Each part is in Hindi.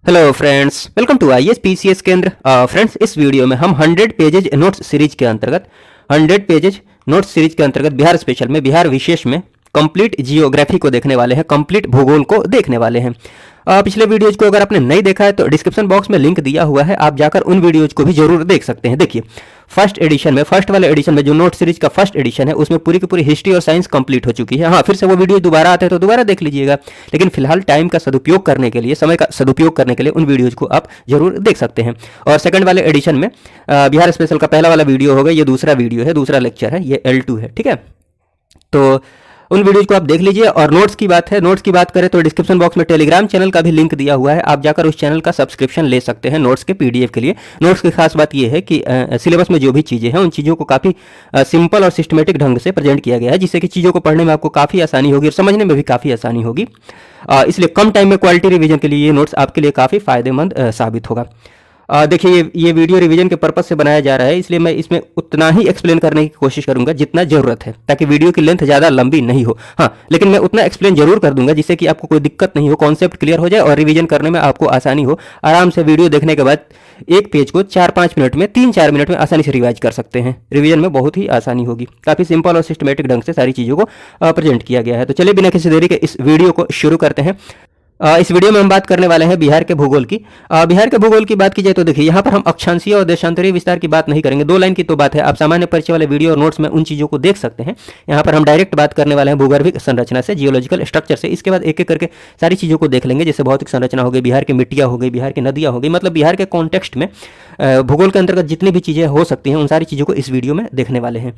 Hello friends, welcome to IAS PCS Kendra. Friends, इस वीडियो में हम 100 पेजेज नोट्स सीरीज के अंतर्गत 100 पेजेज नोट्स सीरीज के अंतर्गत बिहार स्पेशल में, बिहार विशेष में कंप्लीट जियोग्राफी को देखने वाले हैं, कंप्लीट भूगोल को देखने वाले हैं। पिछले वीडियोज को अगर आपने नहीं देखा है तो डिस्क्रिप्शन बॉक्स में लिंक दिया हुआ है, आप जाकर उन वीडियोज को भी जरूर देख सकते हैं। देखिए, फर्स्ट वाले एडिशन में जो नोट सीरीज का फर्स्ट एडिशन है उसमें पूरी की पूरी हिस्ट्री और साइंस कंप्लीट हो चुकी है। हाँ, फिर से वो वीडियो दोबारा आते हैं तो दोबारा देख लीजिएगा, लेकिन फिलहाल टाइम का सदुपयोग करने के लिए, समय का सदुपयोग करने के लिए उन वीडियोज को आप जरूर देख सकते हैं। और सेकंड वाले एडिशन में बिहार स्पेशल का पहला वाला वीडियो होगा, ये दूसरा वीडियो है, दूसरा लेक्चर है, ये L2 है। ठीक है, तो उन वीडियोज को आप देख लीजिए। और नोट्स की बात है, नोट्स की बात करें तो डिस्क्रिप्शन बॉक्स में टेलीग्राम चैनल का भी लिंक दिया हुआ है, आप जाकर उस चैनल का सब्सक्रिप्शन ले सकते हैं नोट्स के पीडीएफ के लिए। नोट्स की खास बात यह है कि सिलेबस में जो भी चीज़ें हैं उन चीज़ों को काफ़ी सिंपल और सिस्टमेटिक ढंग से प्रेजेंट किया गया है, जिससे कि चीज़ों को पढ़ने में आपको काफ़ी आसानी होगी और समझने में भी काफ़ी आसानी होगी। इसलिए कम टाइम में क्वालिटी रिवीजन के लिए ये नोट्स आपके लिए काफ़ी फायदेमंद साबित होगा। देखिए, ये वीडियो रिवीजन के पर्पस से बनाया जा रहा है, इसलिए मैं इसमें उतना ही एक्सप्लेन करने की कोशिश करूंगा जितना ज़रूरत है, ताकि वीडियो की लेंथ ज़्यादा लंबी नहीं हो। हाँ, लेकिन मैं उतना एक्सप्लेन जरूर कर दूंगा जिससे कि आपको कोई दिक्कत नहीं हो, कॉन्सेप्ट क्लियर हो जाए और रिवीजन करने में आपको आसानी हो। आराम से वीडियो देखने के बाद एक पेज को 4-5 मिनट में, 3-4 मिनट में आसानी से रिवाइज कर सकते हैं। रिवीजन में बहुत ही आसानी होगी, काफ़ी सिंपल और सिस्टमेटिक ढंग से सारी चीज़ों को प्रेजेंट किया गया है। तो चलिए बिना किसी देरी के इस वीडियो को शुरू करते हैं। इस वीडियो में हम बात करने वाले हैं बिहार के भूगोल की। बिहार के भूगोल की बात की जाए तो देखिए, यहाँ पर हम अक्षांशीय और देशांतरीय विस्तार की बात नहीं करेंगे, 2 लाइन की तो बात है। आप सामान्य परिचय वाले वीडियो और नोट्स में उन चीज़ों को देख सकते हैं। यहाँ पर हम डायरेक्ट बात करने वाले हैं भूगर्भिक संरचना से, जियोलॉजिकल स्ट्रक्चर से। इसके बाद एक एक करके सारी चीज़ों को देख लेंगे, जैसे भौतिक संरचना हो गई, बिहार की मिट्टियाँ हो गई, बिहार की नदियाँ हो गई, मतलब बिहार के कॉन्टेक्स्ट में भूगोल के अंतर्गत जितनी भी चीज़ें हो सकती हैं उन सारी चीज़ों को इस वीडियो में देखने वाले हैं।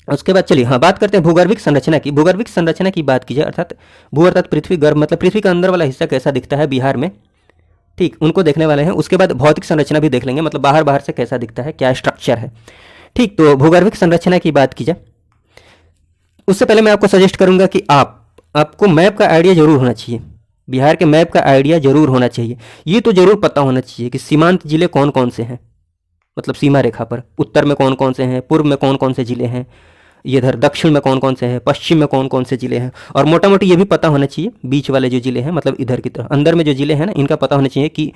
उसके बाद चलिए बात करते हैं भूगर्भिक संरचना की। भूगर्भिक संरचना की बात की जाए, अर्थात भू अर्थात पृथ्वी, गर्भ मतलब पृथ्वी का अंदर वाला हिस्सा कैसा दिखता है बिहार में, ठीक, उनको देखने वाले हैं। उसके बाद भौतिक संरचना भी देख लेंगे, मतलब बाहर से कैसा दिखता है, क्या स्ट्रक्चर है। ठीक, तो भूगर्भिक संरचना की बात की जाए उससे पहले मैं आपको सजेस्ट करूंगा कि आपको मैप का आइडिया जरूर होना चाहिए, बिहार के मैप का आइडिया जरूर होना चाहिए। ये तो जरूर पता होना चाहिए कि सीमांत जिले कौन कौन से हैं, मतलब सीमा रेखा पर उत्तर में कौन कौन से हैं, पूर्व में कौन कौन से जिले हैं, ये इधर दक्षिण में कौन कौन से हैं, पश्चिम में कौन कौन से जिले हैं। और मोटा मोटी ये भी पता होना चाहिए बीच वाले जो जिले हैं, मतलब इधर की तरफ, अंदर में जो जिले हैं ना, इनका पता होना चाहिए कि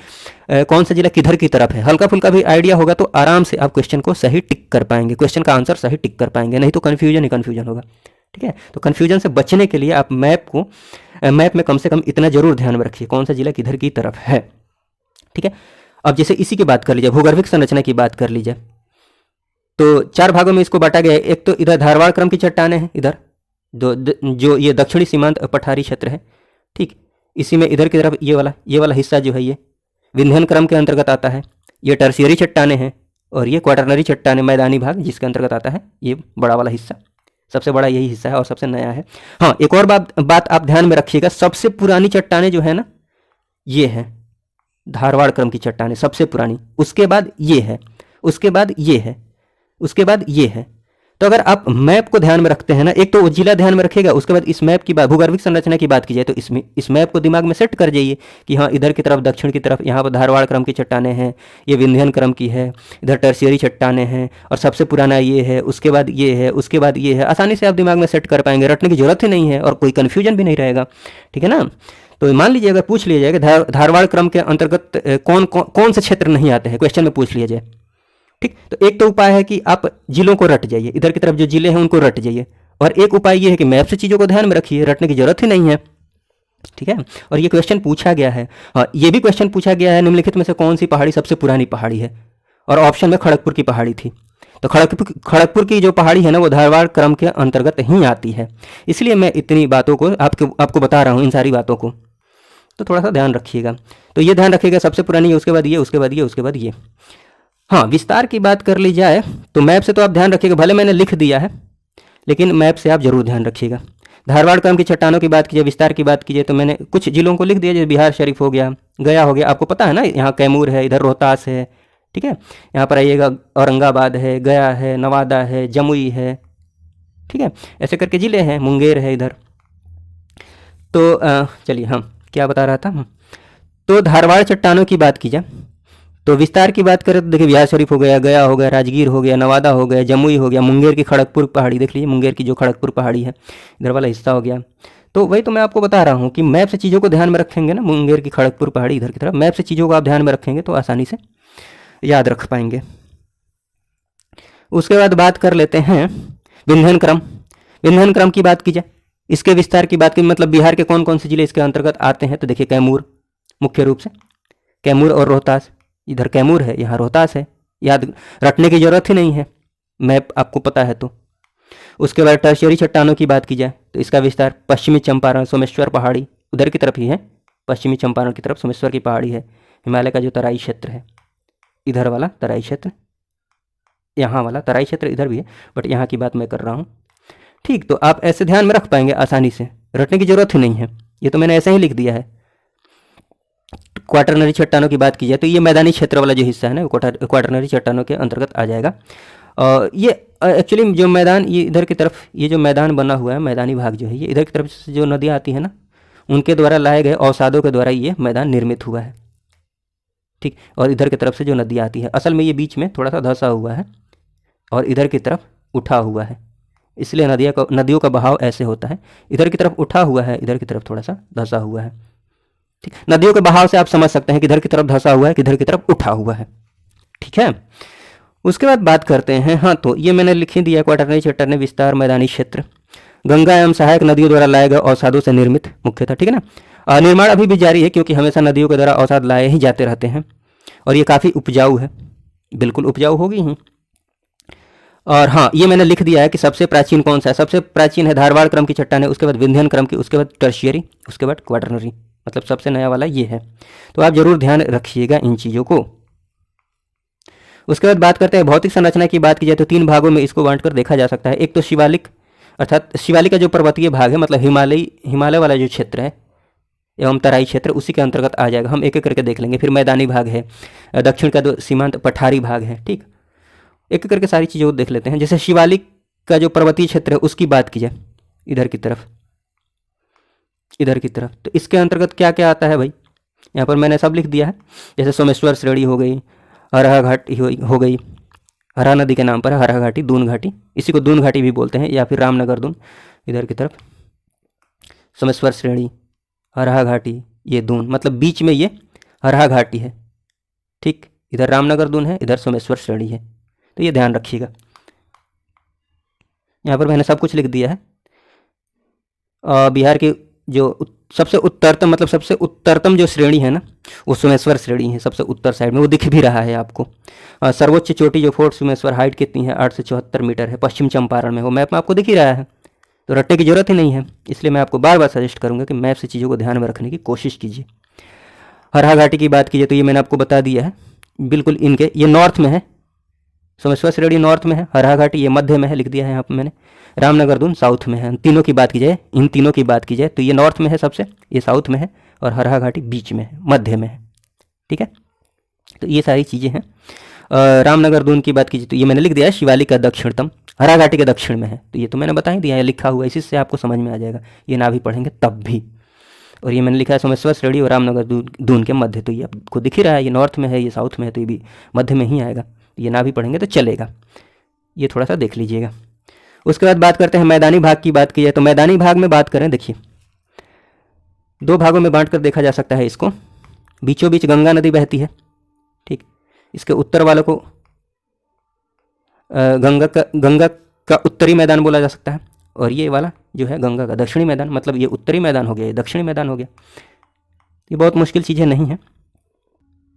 कौन सा जिला किधर की तरफ है। हल्का फुल्का भी आइडिया होगा तो आराम से आप क्वेश्चन को सही टिक कर पाएंगे, क्वेश्चन का आंसर सही टिक कर पाएंगे, नहीं तो कन्फ्यूजन ही कन्फ्यूजन होगा। ठीक है, तो कन्फ्यूजन से बचने के लिए आप मैप में कम से कम इतना जरूर ध्यान में रखिए, कौन सा जिला किधर की तरफ है। ठीक है, अब जैसे इसी की बात कर लीजिए, भूगर्भिक संरचना की बात कर लीजिए, तो 4 भागों में इसको बांटा गया है। एक तो इधर धारवाड़ क्रम की चट्टानें हैं, इधर जो ये दक्षिणी सीमांत पठारी क्षेत्र है, ठीक, इसी में इधर की तरफ ये वाला हिस्सा जो है ये विंध्यन क्रम के अंतर्गत आता है। ये टर्शियरी चट्टानें हैं और ये क्वाटरनरी चट्टानें, मैदानी भाग जिसके अंतर्गत आता है, ये बड़ा वाला हिस्सा, सबसे बड़ा यही हिस्सा है और सबसे नया है। हाँ, एक और बात आप ध्यान में रखिएगा, सबसे पुरानी चट्टानें जो है ना, ये है धारवाड़ क्रम की चट्टानें, सबसे पुरानी। उसके बाद ये है, उसके बाद ये है, उसके बाद ये है। तो अगर आप मैप को ध्यान में रखते हैं ना, एक तो वो जिला ध्यान में रखिएगा, उसके बाद इस मैप की बात, भूगर्भिक संरचना की बात की जाए तो इस मैप को दिमाग में सेट कर जाइए कि हाँ, इधर की तरफ दक्षिण की तरफ यहाँ पर धारवाड़ क्रम की चट्टानें हैं, ये विंध्यन क्रम की है, इधर टर्शियरी चट्टानें हैं और सबसे पुराना ये है, उसके बाद ये है, उसके बाद ये है। आसानी से आप दिमाग में सेट कर पाएंगे, रटने की जरूरत ही नहीं है और कोई कन्फ्यूजन भी नहीं रहेगा। ठीक है ना, तो मान लीजिए अगर पूछ लिया जाए कि धारवाड़ क्रम के अंतर्गत कौन से क्षेत्र नहीं आते हैं, क्वेश्चन में पूछ लिया जाए, ठीक, तो एक तो उपाय है कि आप जिलों को रट जाइए, इधर की तरफ जो जिले हैं उनको रट जाइए, और एक उपाय ये है कि मैप से चीज़ों को ध्यान में रखिए, रटने की जरूरत ही नहीं है। ठीक है, और ये क्वेश्चन पूछा गया है। हाँ, ये भी क्वेश्चन पूछा गया है, निम्नलिखित में से कौन सी पहाड़ी सबसे पुरानी पहाड़ी है, और ऑप्शन में खड़गपुर की पहाड़ी थी। तो खड़गपुर की जो पहाड़ी है ना, वो धारवाड़ क्रम के अंतर्गत ही आती है, इसलिए मैं इतनी बातों को आपको बता रहा हूँ, इन सारी बातों को, तो थोड़ा सा ध्यान रखिएगा। तो ये ध्यान रखिएगा, सबसे पुरानी है, उसके बाद ये, उसके बाद ये, उसके बाद ये। हाँ, विस्तार की बात कर ली जाए तो मैप से तो आप ध्यान रखिएगा, भले मैंने लिख दिया है लेकिन मैप से आप जरूर ध्यान रखिएगा। धारवाड़ क्रम की चट्टानों की बात कीजिए, विस्तार की बात कीजिए, तो मैंने कुछ जिलों को लिख दिया, जैसे बिहार शरीफ हो गया, गया हो गया, आपको पता है ना, यहाँ कैमूर है, इधर रोहतास है। ठीक है, यहाँ पर आइएगा, औरंगाबाद है, गया है, नवादा है, जमुई है। ठीक है, ऐसे करके जिले हैं, मुंगेर है इधर। तो चलिए, हाँ, क्या बता रहा था, तो धारवाड़ चट्टानों की बात की जाए तो विस्तार की बात करें तो देखिए, बिहार शरीफ हो गया, गया हो गया, राजगीर हो गया, नवादा हो गया, जमुई हो गया, मुंगेर की खड़गपुर पहाड़ी देख लीजिए, मुंगेर की जो खड़गपुर पहाड़ी है, इधर वाला हिस्सा हो गया। तो वही तो मैं आपको बता रहा हूँ कि मैप से चीज़ों को ध्यान में रखेंगे ना, मुंगेर की खड़गपुर पहाड़ी इधर की तरफ, मैप से चीज़ों को आप ध्यान में रखेंगे तो आसानी से याद रख पाएंगे। उसके बाद बात कर लेते हैं विंध्यन क्रम। विंध्यन क्रम की बात की जाए, इसके विस्तार की बात की, मतलब बिहार के कौन कौन से जिले इसके अंतर्गत आते हैं, तो देखिए कैमूर, मुख्य रूप से कैमूर और रोहतास, इधर कैमूर है यहाँ रोहतास है, याद रटने की जरूरत ही नहीं है, मैप आपको पता है तो। उसके बाद टर्शियरी चट्टानों की बात की जाए तो इसका विस्तार पश्चिमी चंपारण सोमेश्वर पहाड़ी उधर की तरफ ही है, पश्चिमी चंपारण की तरफ सोमेश्वर की पहाड़ी है, हिमालय का जो तराई क्षेत्र है, इधर वाला तराई क्षेत्र, यहाँ वाला तराई क्षेत्र इधर भी है, बट यहाँ की बात मैं कर रहा हूँ। ठीक, तो आप ऐसे ध्यान में रख पाएंगे आसानी से, रटने की जरूरत ही नहीं है, ये तो मैंने ऐसे ही लिख दिया है। क्वाटरनरी चट्टानों की बात की जाए तो ये मैदानी क्षेत्र वाला जो हिस्सा है ना, क्वाटरनरी चट्टानों के अंतर्गत आ जाएगा। ये एक्चुअली जो मैदान, ये इधर की तरफ ये जो मैदान बना हुआ है, मैदानी भाग जो है, ये इधर की तरफ से जो नदियाँ आती हैं ना, उनके द्वारा लाए गए अवसादों के द्वारा ये मैदान निर्मित हुआ है। ठीक, और इधर की तरफ से जो नदी आती है, असल में ये बीच में थोड़ा सा धंसा हुआ है और इधर की तरफ उठा हुआ है, इसलिए नदियों का बहाव ऐसे होता है, इधर की तरफ उठा हुआ है, इधर की तरफ थोड़ा सा धंसा हुआ है। ठीक, नदियों के बहाव से आप समझ सकते हैं कि इधर की तरफ धंसा हुआ है, किधर की तरफ उठा हुआ है। ठीक है, उसके बाद बात करते हैं, हाँ तो ये मैंने लिख ही दिया, क्वाटरनरी चट्टानें विस्तार मैदानी क्षेत्र, गंगा एवं सहायक नदियों द्वारा लाए गए अवसादों से निर्मित मुख्यतः। ठीक है ना, निर्माण अभी भी जारी है क्योंकि हमेशा नदियों के द्वारा अवसाद लाए ही जाते रहते हैं और ये काफ़ी उपजाऊ है, बिल्कुल उपजाऊ होगी ही। और हाँ, ये मैंने लिख दिया है कि सबसे प्राचीन कौन सा है, सबसे प्राचीन है धारवाड़ क्रम की चट्टानें, उसके बाद विंध्यन क्रम की, उसके बाद टर्शियरी, उसके बाद क्वाटरनरी, मतलब सबसे नया वाला ये है। तो आप जरूर ध्यान रखिएगा इन चीज़ों को। उसके बाद बात करते हैं भौतिक संरचना की बात की जाए तो 3 भागों में इसको बांट कर देखा जा सकता है। एक तो शिवालिक, अर्थात शिवालिक का जो पर्वतीय भाग है, मतलब हिमालय वाला जो क्षेत्र है एवं तराई क्षेत्र, उसी के अंतर्गत आ जाएगा। हम एक एक करके देख लेंगे। फिर मैदानी भाग है, दक्षिण का जो सीमांत पठारी भाग है। ठीक, एक एक करके सारी चीज़ों को देख लेते हैं। जैसे शिवालिक का जो पर्वतीय क्षेत्र है उसकी बात की जाए, इधर की तरफ, तो इसके अंतर्गत क्या क्या आता है भाई, यहाँ पर मैंने सब लिख दिया है। जैसे सोमेश्वर श्रेणी हो गई, हरहा घाटी हो गई, हरहा नदी के नाम पर है हरहा घाटी, दून घाटी, इसी को दून घाटी भी बोलते हैं, या फिर रामनगर दून, इधर की तरफ सोमेश्वर श्रेणी, हरहा घाटी, ये दून, मतलब बीच में ये हरहा घाटी है। ठीक, इधर रामनगर दून है, इधर सोमेश्वर श्रेणी है, तो ये ध्यान रखिएगा। यहाँ पर मैंने सब कुछ लिख दिया है। बिहार की जो सबसे उत्तरतम, मतलब सबसे उत्तरतम जो श्रेणी है ना, वो सोमेश्वर श्रेणी है, सबसे उत्तर साइड में, वो दिख भी रहा है आपको। सर्वोच्च चोटी जो फोर्ट सोमेश्वर, हाइट कितनी है, 874 मीटर है, पश्चिम चंपारण में, वो मैप में आपको दिख ही रहा है, तो रटने की जरूरत ही नहीं है। इसलिए मैं आपको बार बार सजेस्ट करूंगा कि मैप से चीज़ों को ध्यान में रखने की कोशिश कीजिए। हरहा घाटी की बात कीजिए तो ये मैंने आपको बता दिया है, बिल्कुल इनके, ये नॉर्थ में है, सोमेश्वर श्रेणी नॉर्थ में है, हरहा घाटी ये मध्य में है, लिख दिया है यहाँ पर मैंने, रामनगर दून साउथ में है। इन तीनों की बात की जाए तो ये नॉर्थ में है सबसे, ये साउथ में है, और हरहा घाटी बीच में है, मध्य में है। ठीक है, तो ये सारी चीज़ें हैं। रामनगर दून की बात कीजिए तो ये मैंने लिख दिया है, शिवालिक का दक्षिणतम, हरहा घाटी के दक्षिण में है, तो ये तो मैंने बता ही दिया है, लिखा हुआ है, इसी से आपको समझ में आ जाएगा, ये ना भी पढ़ेंगे तब भी। और ये मैंने लिखा है सोमेश्वर श्रेणी और रामनगर दून के मध्य, तो ये आपको दिख ही रहा है, ये नॉर्थ में है, ये साउथ में है, तो ये भी मध्य में ही आएगा, ये ना भी पढ़ेंगे तो चलेगा, ये थोड़ा सा देख लीजिएगा। उसके बाद बात करते हैं मैदानी भाग की बात की जाए तो मैदानी भाग में बात करें, देखिए 2 भागों में बांट कर देखा जा सकता है इसको। बीचों बीच गंगा नदी बहती है। ठीक, इसके उत्तर वालों को गंगा का उत्तरी मैदान बोला जा सकता है, और ये वाला जो है गंगा का दक्षिणी मैदान, मतलब ये उत्तरी मैदान हो गया, ये दक्षिणी मैदान हो गया। ये बहुत मुश्किल चीज़ें नहीं है।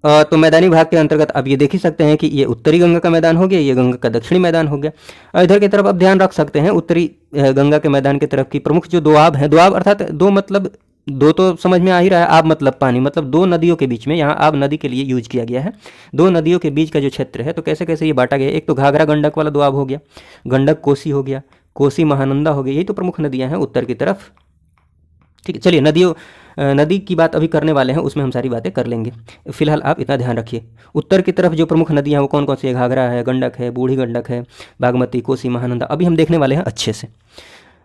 तो मैदानी भाग के अंतर्गत आप ये देख ही सकते हैं कि ये उत्तरी गंगा का मैदान हो गया, ये गंगा का दक्षिणी मैदान हो गया। और इधर की तरफ आप ध्यान रख सकते हैं, उत्तरी गंगा के मैदान की तरफ की प्रमुख जो दोआब हैं, दोआब अर्थात दो, मतलब दो तो समझ में आ ही रहा है, आब मतलब पानी, मतलब 2 नदियों के बीच में, यहाँ आब नदी के लिए यूज किया गया है। 2 नदियों के बीच का जो क्षेत्र है, तो कैसे कैसे ये बांटा गया, एक तो घाघरा गंडक वाला दोआब हो गया, गंडक कोसी हो गया, कोसी महानंदा हो गई, यही तो प्रमुख नदियाँ हैं उत्तर की तरफ। ठीक है, चलिए नदी की बात अभी करने वाले हैं, उसमें हम सारी बातें कर लेंगे। फिलहाल आप इतना ध्यान रखिए, उत्तर की तरफ जो प्रमुख नदियाँ हैं वो कौन कौन सी है, घाघरा है, गंडक है, बूढ़ी गंडक है, बागमती, कोसी, महानंदा, अभी हम देखने वाले हैं अच्छे से।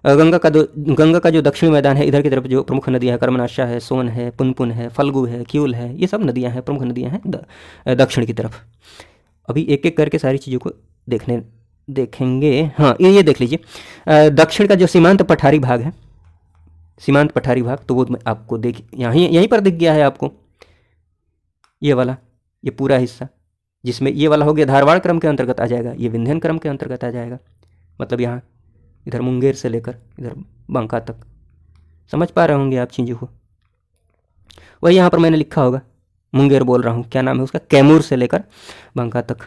गंगा का जो दक्षिणी मैदान है, इधर की तरफ जो प्रमुख नदियाँ हैं, कर्मनाशा है, सोन है, पुनपुन है, फल्गु है, क्यूल है, ये सब नदियाँ हैं, प्रमुख नदियाँ हैं दक्षिण की तरफ। अभी एक एक करके सारी चीज़ों को देखेंगे। हाँ, ये देख लीजिए, दक्षिण का जो सीमांत पठारी भाग है, सीमांत पठारी भाग, तो वो मैं आपको यहीं पर दिख गया है आपको, ये वाला, ये पूरा हिस्सा, जिसमें ये वाला हो गया धारवाड़ क्रम के अंतर्गत आ जाएगा, ये विंध्यन क्रम के अंतर्गत आ जाएगा। मतलब यहाँ इधर मुंगेर से लेकर इधर बांका तक, समझ पा रहे होंगे आप चीज़ों को। वही यहाँ पर मैंने लिखा होगा, मुंगेर बोल रहा हूँ, क्या नाम है उसका, कैमूर से लेकर बांका तक।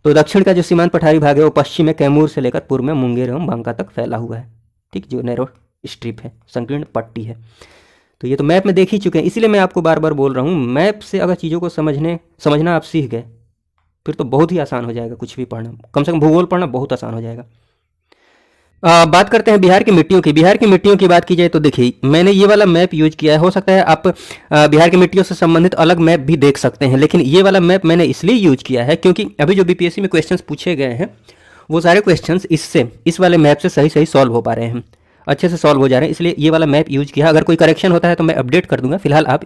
तो दक्षिण का जो सीमांत पठारी भाग है वो पश्चिम में कैमूर से लेकर पूर्व में मुंगेर एवं बांका तक फैला हुआ है। ठीक, जो नैरो स्ट्रिप है, संकीर्ण पट्टी है। तो ये तो मैप में देख ही चुके हैं, इसीलिए मैं आपको बार बार बोल रहा हूँ, मैप से अगर चीज़ों को समझना आप सीख गए फिर तो बहुत ही आसान हो जाएगा कुछ भी पढ़ना, कम से कम भूगोल पढ़ना बहुत आसान हो जाएगा। बात करते हैं बिहार की मिट्टियों की। बिहार की मिट्टियों की बात की जाए तो देखिए, मैंने ये वाला मैप यूज किया है। हो सकता है आप बिहार की मिट्टियों से संबंधित अलग मैप भी देख सकते हैं, लेकिन ये वाला मैप मैंने इसलिए यूज किया है क्योंकि अभी जो बीपीएससी में क्वेश्चंस पूछे गए हैं वो सारे क्वेश्चंस इस वाले मैप से सही सॉल्व हो पा रहे हैं, अच्छे से सॉल्व हो जा रहे हैं, इसलिए ये वाला मैप यूज किया। अगर कोई करेक्शन होता है तो मैं अपडेट कर दूंगा, फिलहाल आप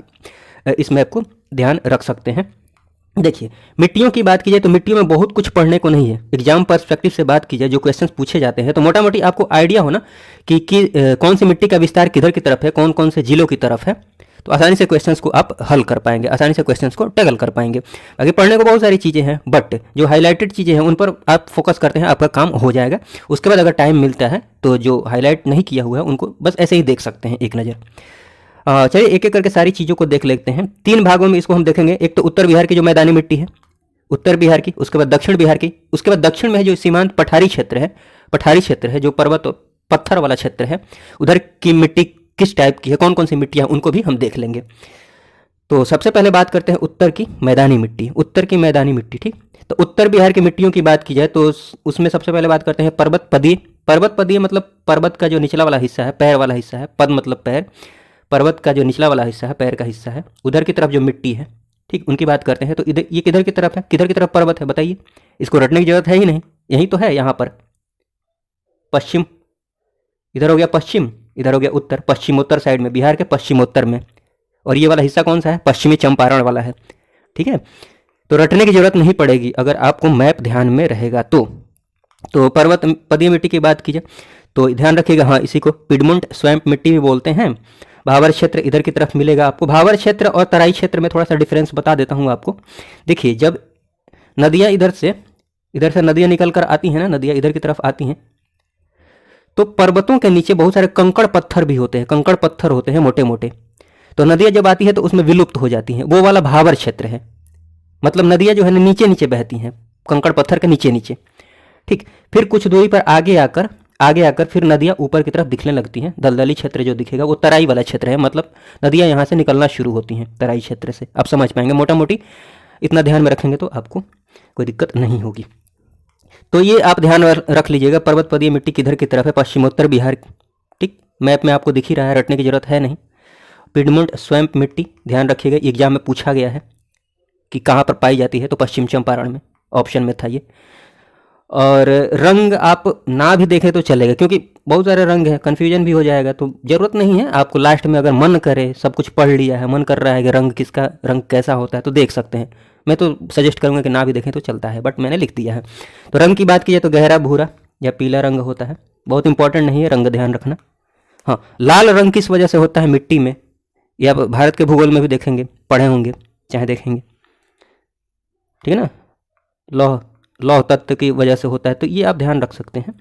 इस मैप को ध्यान रख सकते हैं। देखिए, मिट्टियों की बात की जाए तो मिट्टियों में बहुत कुछ पढ़ने को नहीं है। एग्जाम पर्सपेक्टिव से बात की जाए, जो क्वेश्चंस पूछे जाते हैं, तो मोटा मोटी आपको आइडिया हो ना कि कौन सी मिट्टी का विस्तार किधर की तरफ है, कौन कौन से जिलों की तरफ है, तो आसानी से क्वेश्चंस को आप हल कर पाएंगे, आसानी से क्वेश्चंस को टैकल कर पाएंगे। आगे पढ़ने को बहुत सारी चीज़ें हैं, बट जो हाईलाइटेड चीज़ें हैं उन पर आप फोकस करते हैं, आपका काम हो जाएगा। उसके बाद अगर टाइम मिलता है तो जो हाईलाइट नहीं किया हुआ है उनको बस ऐसे ही देख सकते हैं एक नज़र। चलिए एक एक करके सारी चीज़ों को देख लेते हैं। 3 भागों में इसको हम देखेंगे। एक तो उत्तर बिहार की जो मैदानी मिट्टी है, उत्तर बिहार की, उसके बाद दक्षिण बिहार की, उसके बाद दक्षिण में है जो सीमांत पठारी क्षेत्र है, जो पर्वत पत्थर वाला क्षेत्र है, उधर की मिट्टी किस टाइप की है, कौन कौन सी मिट्टियाँ, उनको भी हम देख लेंगे। तो सबसे पहले बात करते हैं उत्तर की मैदानी मिट्टी। ठीक, तो उत्तर बिहार की मिट्टियों की बात की जाए तो उसमें सबसे पहले बात करते हैं पर्वत पदीय मतलब पर्वत का जो निचला वाला हिस्सा है, पैर वाला हिस्सा है, पद मतलब पैर, पर्वत का जो निचला वाला हिस्सा है, पैर का हिस्सा है, उधर की तरफ जो मिट्टी है, ठीक, उनकी बात करते हैं। तो इधर ये किधर की तरफ है, किधर की तरफ पर्वत है, बताइए, इसको रटने की जरूरत है ही नहीं, यही तो है यहाँ पर। पश्चिम, इधर हो गया पश्चिम, इधर हो गया उत्तर, पश्चिमोत्तर साइड में, बिहार के पश्चिमोत्तर में। और ये वाला हिस्सा कौन सा है, पश्चिमी चंपारण वाला है। ठीक है, तो रटने की जरूरत नहीं पड़ेगी अगर आपको मैप ध्यान में रहेगा तो पर्वत पदीय मिट्टी की बात की जाए तो ध्यान रखिएगा, हाँ, इसी को पिडमोंट स्वैम्प मिट्टी भी बोलते हैं। भावर क्षेत्र इधर की तरफ मिलेगा आपको। भावर क्षेत्र और तराई क्षेत्र में थोड़ा सा डिफरेंस बता देता हूँ आपको। देखिए, जब नदियाँ इधर से नदियाँ निकल कर आती हैं ना, नदियाँ इधर की तरफ आती हैं, तो पर्वतों के नीचे बहुत सारे कंकड़ पत्थर भी होते हैं, कंकड़ पत्थर होते हैं मोटे मोटे। तो नदियाँ जब आती है तो उसमें विलुप्त हो जाती हैं, वो वाला भावर क्षेत्र है। मतलब नदियाँ जो है नीचे नीचे बहती हैं, कंकड़ पत्थर के नीचे नीचे। ठीक, फिर कुछ दूरी पर आगे आकर फिर नदियाँ ऊपर की तरफ दिखने लगती हैं। दलदली क्षेत्र जो दिखेगा वो तराई वाला क्षेत्र है, मतलब नदियाँ यहाँ से निकलना शुरू होती हैं तराई क्षेत्र से। आप समझ पाएंगे, मोटा मोटी इतना ध्यान में रखेंगे तो आपको कोई दिक्कत नहीं होगी। तो ये आप ध्यान रख लीजिएगा, पर्वत पदीय मिट्टी किधर की तरफ है, पश्चिमोत्तर बिहार। ठीक, मैप में आपको दिख ही रहा है, रटने की जरूरत है नहीं। पिडमोंट स्वैम्प मिट्टी ध्यान रखिएगा, एग्जाम में पूछा गया है कि कहाँ पर पाई जाती है, तो पश्चिम चंपारण में ऑप्शन में था ये। और रंग आप ना भी देखें तो चलेगा, क्योंकि बहुत सारे रंग हैं, कन्फ्यूजन भी हो जाएगा, तो ज़रूरत नहीं है आपको। लास्ट में अगर मन करे, सब कुछ पढ़ लिया है, मन कर रहा है कि रंग कैसा होता है, तो देख सकते हैं। मैं तो सजेस्ट करूँगा कि ना भी देखें तो चलता है, बट मैंने लिख दिया है। तो रंग की बात की जाए तो गहरा भूरा या पीला रंग होता है, बहुत इंपॉर्टेंट नहीं है रंग, ध्यान रखना। हाँ, लाल रंग किस वजह से होता है मिट्टी में, या भारत के भूगोल में भी देखेंगे, पढ़े होंगे, चाहे देखेंगे, ठीक है ना, लौह तत्व की वजह से होता है, तो ये आप ध्यान रख सकते हैं।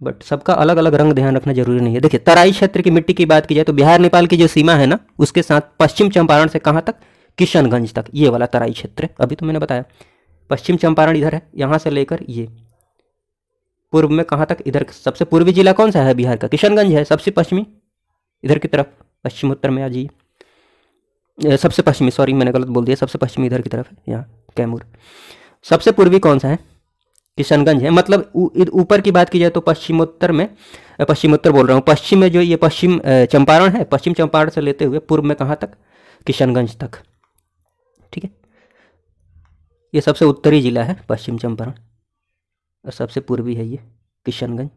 बट सबका अलग अलग रंग ध्यान रखना जरूरी नहीं है। देखिए, तराई क्षेत्र की मिट्टी की बात की जाए तो बिहार नेपाल की जो सीमा है ना, उसके साथ पश्चिम चंपारण से कहाँ तक, किशनगंज तक, ये वाला तराई क्षेत्र। अभी तो मैंने बताया पश्चिम चंपारण इधर है, यहाँ से लेकर ये पूर्व में कहाँ तक, इधर सबसे पूर्वी जिला कौन सा है बिहार का, किशनगंज है। सबसे पश्चिमी इधर की तरफ, पश्चिमोत्तर में आ जाइए, सबसे पश्चिमी, सॉरी मैंने गलत बोल दिया, सबसे पश्चिमी इधर की तरफ है, यहाँ कैमूर। सबसे पूर्वी कौन सा है, किशनगंज है। मतलब ऊपर की बात की जाए तो पश्चिमोत्तर बोल रहा हूँ, पश्चिम में जो ये पश्चिम चंपारण है, पश्चिम चंपारण से लेते हुए पूर्व में कहाँ तक, किशनगंज तक। ठीक है, ये सबसे उत्तरी जिला है पश्चिम चंपारण, और सबसे पूर्वी है ये किशनगंज।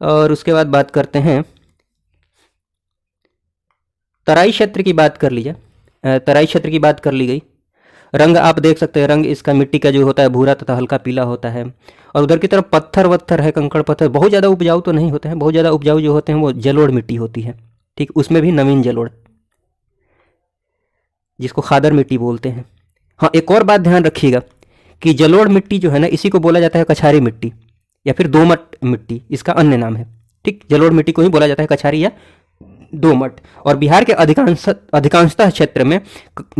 और उसके बाद बात करते हैं तराई क्षेत्र की बात कर लीजिए। तराई क्षेत्र की बात कर ली गई। रंग आप देख सकते हैं, रंग इसका मिट्टी का जो होता है भूरा तथा हल्का पीला होता है। और उधर की तरफ पत्थर वत्थर है, कंकड़ पत्थर, बहुत ज़्यादा उपजाऊ तो नहीं होते हैं, बहुत ज़्यादा उपजाऊ जो होते हैं वो जलोढ़ मिट्टी होती है। ठीक, उसमें भी नवीन जलोढ़, जिसको खादर मिट्टी बोलते हैं। हाँ, एक और बात ध्यान रखिएगा कि जलोढ़ मिट्टी जो है ना, इसी को बोला जाता है कछारी मिट्टी या फिर दोमट मिट्टी, इसका अन्य नाम है। ठीक, जलोढ़ मिट्टी को ही बोला जाता है कछारी या दोमट। और बिहार के अधिकांशतः क्षेत्र में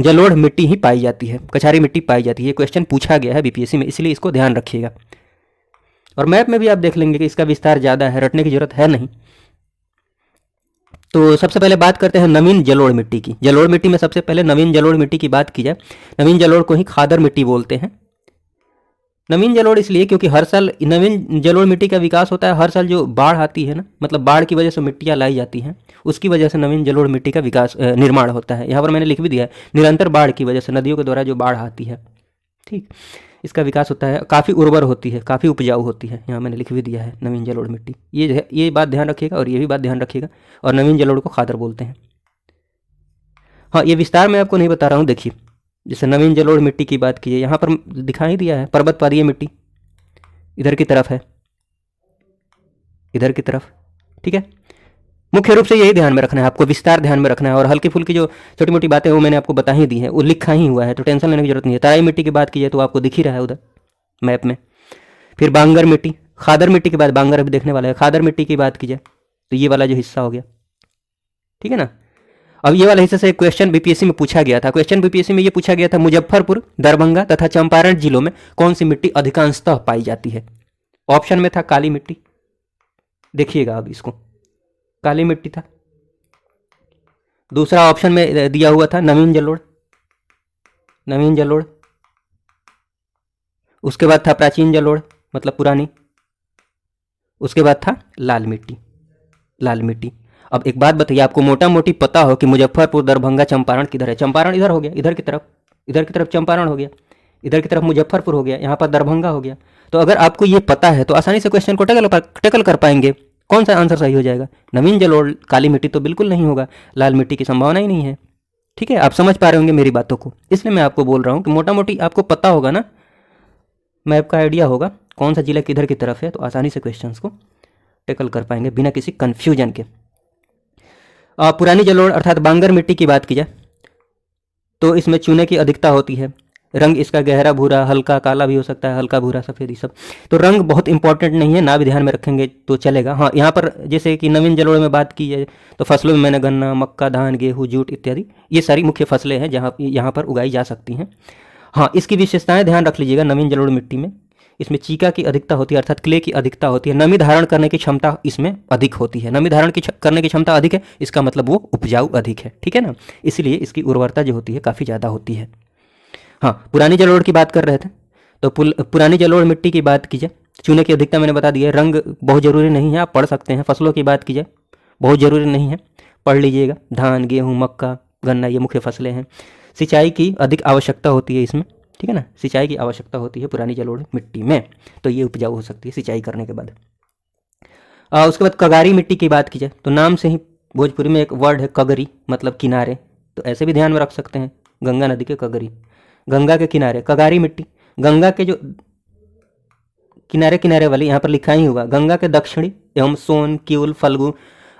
जलोढ़ मिट्टी ही पाई जाती है, कछारी मिट्टी पाई जाती है। ये क्वेश्चन पूछा गया है बीपीएससी में, इसलिए इसको ध्यान रखिएगा। और मैप में भी आप देख लेंगे कि इसका विस्तार ज़्यादा है, रटने की जरूरत है नहीं। तो सबसे पहले बात करते हैं नवीन जलोढ़ मिट्टी की। जलोढ़ मिट्टी में सबसे पहले नवीन जलोढ़ मिट्टी की बात की जाए, नवीन जलोढ़ को ही खादर मिट्टी बोलते हैं। नवीन जलोढ़ इसलिए क्योंकि हर साल नवीन जलोढ़ मिट्टी का विकास होता है। हर साल जो बाढ़ आती है ना, मतलब बाढ़ की वजह से मिट्टियाँ लाई जाती हैं, उसकी वजह से नवीन जलोढ़ मिट्टी का विकास निर्माण होता है। यहाँ पर मैंने लिख भी दिया है, निरंतर बाढ़ की वजह से नदियों के द्वारा जो बाढ़ आती है, ठीक, इसका विकास होता है। काफ़ी उर्वर होती है, काफ़ी उपजाऊ होती है, यहाँ मैंने लिख भी दिया है नवीन जलोढ़ मिट्टी। ये बात ध्यान रखिएगा और ये भी बात ध्यान रखिएगा। और नवीन जलोढ़ को खादर बोलते हैं। हाँ, ये विस्तार मैं आपको नहीं बता रहा हूँ। देखिए, जैसे नवीन जलोढ़ मिट्टी की बात कीजिए, यहाँ पर दिखा ही दिया है, पर्वत पादीय मिट्टी इधर की तरफ है, इधर की तरफ, ठीक है। मुख्य रूप से यही ध्यान में रखना है आपको, विस्तार ध्यान में रखना है। और हल्की फुल्की जो छोटी मोटी बातें वो मैंने आपको बता ही दी हैं, वो लिखा ही हुआ है, तो टेंशन लेने की जरूरत नहीं है। तराई मिट्टी की बात कीजिए तो आपको दिख ही रहा है उधर मैप में। फिर बांगर मिट्टी, खादर मिट्टी के बाद बांगर अभी देखने वाला है। खादर मिट्टी की बात कीजिए तो ये वाला जो हिस्सा हो गया, ठीक है ना। अब ये वाला हिस्से से एक क्वेश्चन बीपीएससी में पूछा गया था। क्वेश्चन बीपीएससी में ये पूछा गया था, मुजफ्फरपुर, दरभंगा तथा चंपारण जिलों में कौन सी मिट्टी अधिकांशतः पाई जाती है। ऑप्शन में था काली मिट्टी, देखिएगा अब इसको, काली मिट्टी था। दूसरा ऑप्शन में दिया हुआ था नवीन जलोढ़, नवीन जलोढ़। उसके बाद था प्राचीन जलोढ़, मतलब पुरानी। उसके बाद था लाल मिट्टी, लाल मिट्टी। अब एक बात बताइए, आपको मोटा मोटी पता हो कि मुजफ्फरपुर, दरभंगा, चंपारण किधर है। चंपारण इधर हो गया, इधर की तरफ, इधर की तरफ चंपारण हो गया, इधर की तरफ मुजफ्फरपुर हो गया, यहाँ पर दरभंगा हो गया। तो अगर आपको ये पता है तो आसानी से क्वेश्चन को टैकल कर पाएंगे। कौन सा आंसर सही हो जाएगा? नवीन जलोढ़। काली मिट्टी तो बिल्कुल नहीं होगा, लाल मिट्टी की संभावना ही नहीं है। ठीक है, आप समझ पा रहे होंगे मेरी बातों को, इसलिए मैं आपको बोल रहा हूँ कि मोटा मोटी आपको पता होगा ना, मैप का आइडिया होगा कौन सा जिला किधर की तरफ है, तो आसानी से क्वेश्चंस को टैकल कर पाएंगे बिना किसी कन्फ्यूजन के। पुरानी जलोढ़ अर्थात बांगर मिट्टी की बात की जाए तो इसमें चूने की अधिकता होती है। रंग इसका गहरा भूरा, हल्का काला भी हो सकता है, हल्का भूरा, सफ़ेद, ये सब। तो रंग बहुत इंपॉर्टेंट नहीं है, ना भी ध्यान में रखेंगे तो चलेगा। हाँ, यहाँ पर जैसे कि नवीन जलोढ़ में बात की जाए तो फसलों में मैंने गन्ना, मक्का, धान, गेहूँ, जूट इत्यादि, ये सारी मुख्य फसलें हैं जहाँ यहाँ पर उगाई जा सकती हैं। हाँ, इसकी विशेषताएं ध्यान रख लीजिएगा। नवीन जलोढ़ मिट्टी में इसमें चीका की अधिकता होती है, अर्थात क्ले की अधिकता होती है। नमी धारण करने की क्षमता इसमें अधिक होती है। नमी धारण करने की क्षमता अधिक है, इसका मतलब वो उपजाऊ अधिक है, ठीक है ना। इसलिए इसकी उर्वरता जो होती है काफ़ी ज़्यादा होती है। हाँ, पुरानी जलोढ़ की बात कर रहे थे तो पुरानी जलोढ़ मिट्टी की बात की जाए, चूने की अधिकता मैंने बता दी है। रंग बहुत ज़रूरी नहीं है, आप पढ़ सकते हैं। फसलों की बात की जाए, बहुत ज़रूरी नहीं है, पढ़ लीजिएगा। धान, गेहूँ, मक्का, गन्ना, ये मुख्य फसलें हैं। सिंचाई की अधिक आवश्यकता होती है इसमें, ठीक है ना। सिंचाई की आवश्यकता होती है पुरानी जलोढ़ मिट्टी में, तो ये उपजाऊ हो सकती है सिंचाई करने के बाद। उसके बाद कगारी मिट्टी की बात की जाए तो नाम से ही भोजपुरी में एक वर्ड है कगरी, मतलब किनारे, तो ऐसे भी ध्यान में रख सकते हैं। गंगा नदी के कगरी, गंगा के किनारे कगारी मिट्टी। गंगा के जो किनारे किनारे वाली, यहाँ पर लिखा ही हुआ, गंगा के दक्षिणी एवं सोन, किउल, फल्गु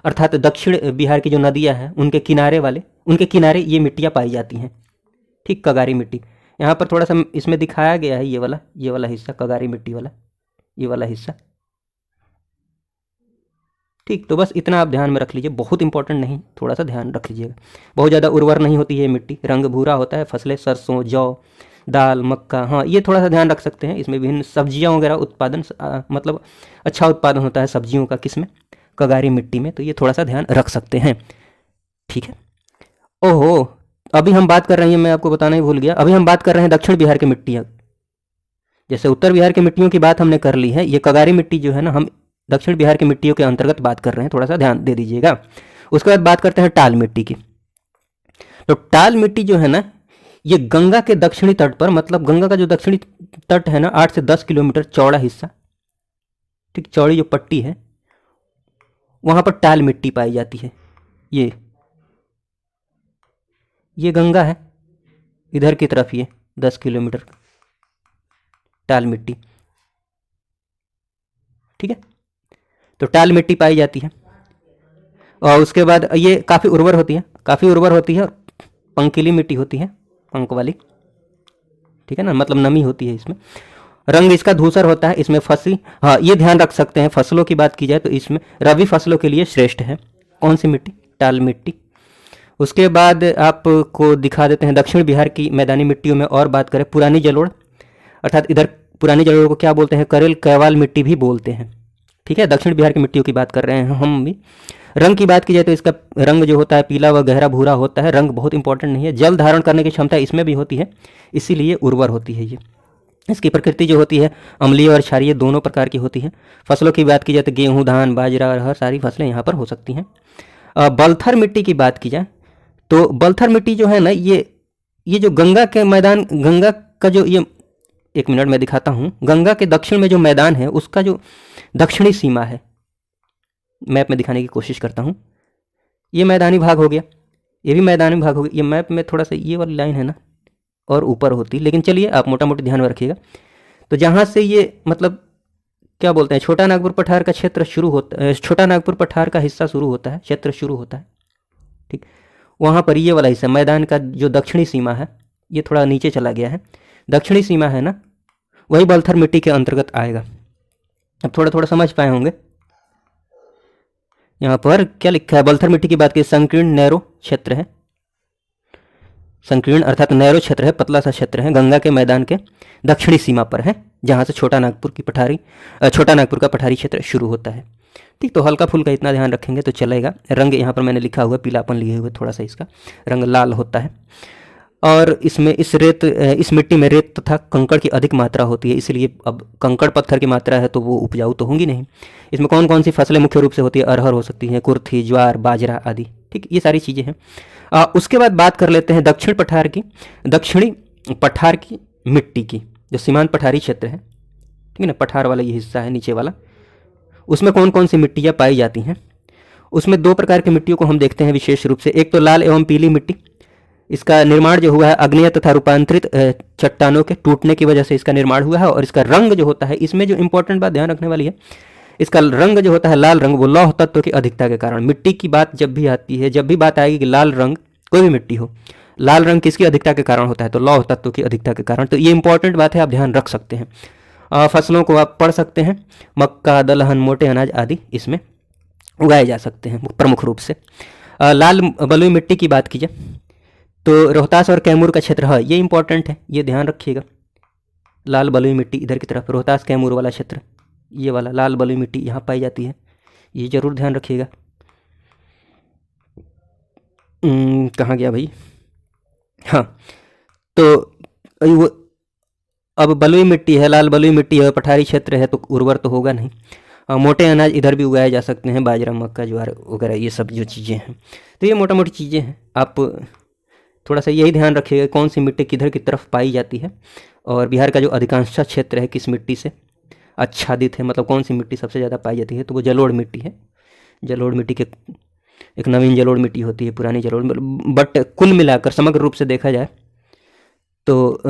अर्थात दक्षिण बिहार की जो नदियाँ हैं उनके किनारे वाले, उनके किनारे ये मिट्टियाँ पाई जाती हैं, ठीक, कगारी मिट्टी। यहाँ पर थोड़ा सा इसमें दिखाया गया है, ये वाला हिस्सा कगारी मिट्टी वाला, ये वाला हिस्सा, ठीक। तो बस इतना आप ध्यान में रख लीजिए, बहुत इंपॉर्टेंट नहीं, थोड़ा सा ध्यान रख लीजिएगा। बहुत ज़्यादा उर्वर नहीं होती है मिट्टी, रंग भूरा होता है। फसलें सरसों, जौ, दाल, मक्का, हाँ ये थोड़ा सा ध्यान रख सकते हैं। इसमें विभिन्न सब्जियां वगैरह उत्पादन, मतलब अच्छा उत्पादन होता है सब्जियों का, किस में? कगारी मिट्टी में, तो ये थोड़ा सा ध्यान रख सकते हैं, ठीक है। ओहो, अभी हम बात कर रहे हैं, मैं आपको बताना ही भूल गया, अभी हम बात कर रहे हैं दक्षिण बिहार की मिट्टियाँ। जैसे उत्तर बिहार की मिट्टियों की बात हमने कर ली है, ये कगारी मिट्टी जो है ना, हम दक्षिण बिहार की मिट्टियों के अंतर्गत बात कर रहे हैं, थोड़ा सा ध्यान दे दीजिएगा। उसके बाद बात करते हैं टाल मिट्टी की। तो टाल मिट्टी जो है ना, ये गंगा के दक्षिणी तट पर, मतलब गंगा का जो दक्षिणी तट है ना, 8 से 10 किलोमीटर चौड़ा हिस्सा, ठीक, चौड़ी जो पट्टी है, वहां पर टाल मिट्टी पाई जाती है। ये गंगा है, इधर की तरफ ये 10 किलोमीटर टाल मिट्टी, ठीक है। तो टाल मिट्टी पाई जाती है। और उसके बाद ये काफ़ी उर्वर होती है, काफ़ी उर्वर होती है और पंकीली मिट्टी होती है, पंख वाली, ठीक है ना, मतलब नमी होती है इसमें। रंग इसका धूसर होता है, इसमें फसी, हाँ ये ध्यान रख सकते हैं, फसलों की बात की जाए तो इसमें रबी फसलों के लिए श्रेष्ठ है। कौन सी मिट्टी? टाल मिट्टी। उसके बाद आपको दिखा देते हैं दक्षिण बिहार की मैदानी मिट्टियों में और बात करें, पुरानी जलोढ़, अर्थात इधर पुरानी जलोढ़ को क्या बोलते हैं? करेल कैवाल मिट्टी भी बोलते हैं, ठीक है। दक्षिण बिहार की मिट्टियों की बात कर रहे हैं हम भी। रंग की बात की जाए तो इसका रंग जो होता है पीला व गहरा भूरा होता है, रंग बहुत इंपॉर्टेंट नहीं है। जल धारण करने की क्षमता इसमें भी होती है, इसीलिए उर्वर होती है ये। इसकी प्रकृति जो होती है अम्लीय और क्षारीय दोनों प्रकार की होती है। फसलों की बात की जाए तो गेहूँ, धान, बाजरा, अरहर सारी फसलें यहाँ पर हो सकती हैं। बलथर मिट्टी की बात की जाए तो बलथर मिट्टी जो है ना, ये जो गंगा के मैदान, गंगा का जो ये, एक मिनट में दिखाता हूँ, गंगा के दक्षिण में जो मैदान है उसका जो दक्षिणी सीमा है, मैप में दिखाने की कोशिश करता हूँ। ये मैदानी भाग हो गया, ये भी मैदानी भाग हो गया। ये मैप में थोड़ा सा ये वाली लाइन है ना और ऊपर होती, लेकिन चलिए आप मोटा मोटी ध्यान में रखिएगा। तो जहाँ से ये मतलब क्या बोलते हैं, छोटा नागपुर पठार का क्षेत्र शुरू होता है, छोटा नागपुर पठार का हिस्सा शुरू होता है, क्षेत्र शुरू होता है, ठीक। वहाँ पर ये वाला हिस्सा मैदान का जो दक्षिणी सीमा है, ये थोड़ा नीचे चला गया है, दक्षिणी सीमा है ना, वही बलथर मिट्टी के अंतर्गत आएगा। अब थोड़ा थोड़ा समझ पाए होंगे। यहाँ पर क्या लिखा है, बलथर मिट्टी की बात की, संकीर्ण नैरो क्षेत्र है, संकीर्ण अर्थात नैरो क्षेत्र है, पतला सा क्षेत्र है, गंगा के मैदान के दक्षिणी सीमा पर है, जहाँ से छोटा नागपुर का पठारी क्षेत्र शुरू होता है, ठीक। तो हल्का फुल्का इतना ध्यान रखेंगे तो चलेगा। रंग यहाँ पर मैंने लिखा हुआ पीलापन लिए हुए, थोड़ा सा इसका रंग लाल होता है। और इसमें इस मिट्टी में रेत तथा कंकड़ की अधिक मात्रा होती है, इसलिए अब कंकड़ पत्थर की मात्रा है तो वो उपजाऊ तो होंगी नहीं। इसमें कौन कौन सी फसलें मुख्य रूप से होती है? अरहर हो सकती है, कुर्थी, ज्वार, बाजरा आदि, ठीक, ये सारी चीज़ें हैं। उसके बाद बात कर लेते हैं दक्षिणी पठार की मिट्टी की, जो सीमांत पठारी क्षेत्र है, ठीक है ना, पठार वाला ये हिस्सा है नीचे वाला, उसमें कौन कौन सी मिट्टियाँ पाई जाती हैं? उसमें दो प्रकार की मिट्टियों को हम देखते हैं विशेष रूप से। एक तो लाल एवं पीली मिट्टी, इसका निर्माण जो हुआ है अग्नेय तथा रूपांतरित चट्टानों के टूटने की वजह से इसका निर्माण हुआ है। और इसका रंग जो होता है, इसमें जो इंपॉर्टेंट बात ध्यान रखने वाली है, इसका रंग जो होता है लाल रंग, वो लौह तत्व की अधिकता के कारण। मिट्टी की बात जब भी आती है, जब भी बात आएगी कि लाल रंग, कोई भी मिट्टी हो, लाल रंग किसकी अधिकता के कारण होता है? तो लौह तत्व की अधिकता के कारण। तो ये इंपॉर्टेंट बात है, आप ध्यान रख सकते हैं। फसलों को आप पढ़ सकते हैं, मक्का, दलहन, मोटे अनाज आदि इसमें उगाए जा सकते हैं प्रमुख रूप से। लाल बलुई मिट्टी की बात कीजिए तो रोहतास और कैमूर का क्षेत्र है, ये इंपॉर्टेंट है, ये ध्यान रखिएगा। लाल बलुई मिट्टी इधर की तरफ, रोहतास कैमूर वाला क्षेत्र, ये वाला लाल बलुई मिट्टी यहाँ पाई जाती है, ये जरूर ध्यान रखिएगा। कहाँ गया भाई? हाँ, तो वो अब बलुई मिट्टी है, लाल बलुई मिट्टी है, पठारी क्षेत्र है, तो उर्वर तो होगा नहीं। मोटे अनाज इधर भी उगाए जा सकते हैं, बाजरा, मक्का, ज्वार वगैरह, ये सब जो चीज़ें हैं, तो ये मोटा मोटी चीज़ें हैं। आप थोड़ा सा यही ध्यान रखिएगा कौन सी मिट्टी किधर की तरफ पाई जाती है, और बिहार का जो अधिकांश क्षेत्र है किस मिट्टी से आच्छादित है, मतलब कौन सी मिट्टी सबसे ज़्यादा पाई जाती है, तो वो जलोढ़ मिट्टी है। जलोढ़ मिट्टी के एक नवीन जलोढ़ मिट्टी होती है, पुरानी जलोढ़, बट कुल मिलाकर समग्र रूप से देखा जाए तो